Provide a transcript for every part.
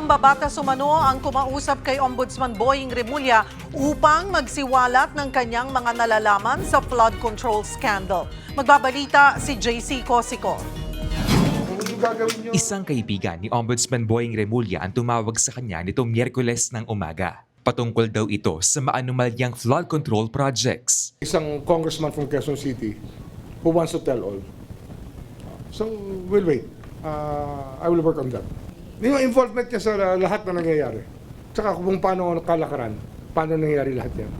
Mambabatas umano ang kumausap kay Ombudsman Boying Remulla upang magsiwalat ng kanyang mga nalalaman sa flood control scandal. Magbabalita si JC Cosico. Isang kaibigan ni Ombudsman Boying Remulla ang tumawag sa kanya nitong Miyerkules ng umaga. Patungkol daw ito sa maanumalyang flood control projects. Isang congressman from Quezon City who wants to tell all. So, we'll wait. I will work on that. Yung involvement niya sa lahat na nangyayari. Tsaka kung paano kalakaran, paano nangyayari lahat yan.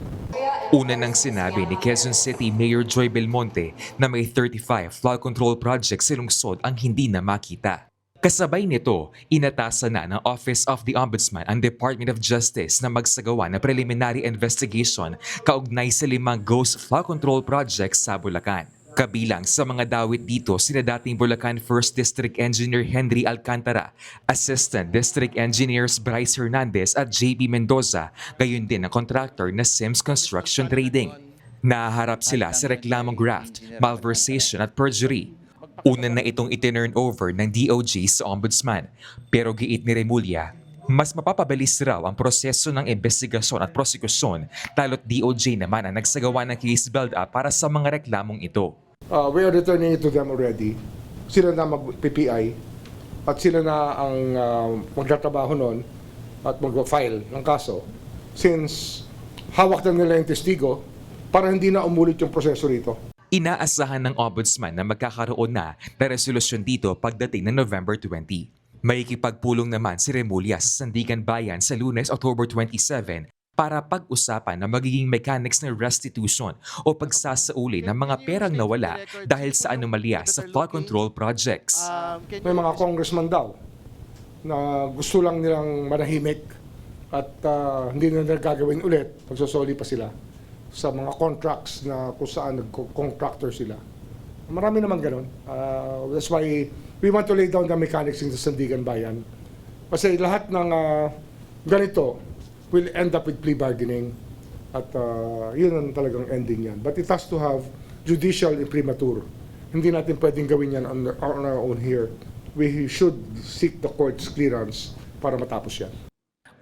Una nang sinabi ni Quezon City Mayor Joy Belmonte na may 35 flood control projects sa lungsod ang hindi na makita. Kasabay nito, inatasan na ng Office of the Ombudsman ang Department of Justice na magsagawa ng preliminary investigation kaugnay sa 5 ghost flood control projects sa Bulacan. Kabilang sa mga dawit dito sina dating Bulacan 1st District Engineer Henry Alcantara, Assistant District Engineers Bryce Hernandez at JB Mendoza, gayon din ang contractor na Sims Construction Trading. Nahaharap sila sa reklamong graft, malversation at perjury. Una na itong itinurn over ng DOJ sa Ombudsman, pero giit ni Remulla, mas mapapabilis raw ang proseso ng investigasyon at prosekusyon, lalo't DOJ naman ang nagsagawa ng case build-up para sa mga reklamong ito. We are returning it to them already. Sila na mag-PPI at sila na ang magtatrabaho nun at mag-file ng kaso since hawak na nila yung testigo para hindi na umulit yung proseso rito. Inaasahan ng Ombudsman na magkakaroon na resolusyon dito pagdating ng November 20. May ikipagpulong naman si Remulla sa Sandigan Bayan sa Lunes, October 27 para pag-usapan na magiging mechanics ng restitution o pagsasauli ng mga perang nawala dahil sa anomalya sa flood control projects. May mga congressman daw na gusto lang nilang manahimik at hindi na nila gagawin ulit, magsasoli pa sila sa mga contracts na kung saan nag-contractor sila. Marami naman ganun. That's why we want to lay down the mechanics in the Sandigan Bayan. Kasi lahat ng ganito will end up with plea bargaining at yun ang talagang ending yan. But it has to have judicial imprimatur. Hindi natin pwedeng gawin yan on our own here. We should seek the court's clearance para matapos yan.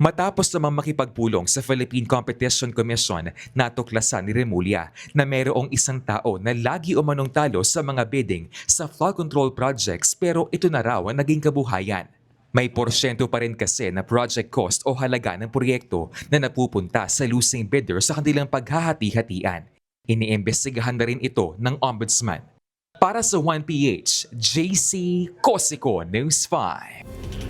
Matapos namang makipagpulong sa Philippine Competition Commission, natuklasan ni Remulla na mayroong isang tao na lagi umanong talo sa mga bidding sa flood control projects pero ito na raw ang naging kabuhayan. May porsyento pa rin kasi na project cost o halaga ng proyekto na napupunta sa losing bidder sa kanilang paghahati-hatian. Iniimbestigahan na rin ito ng Ombudsman. Para sa 1PH, JC Cosico, News 5.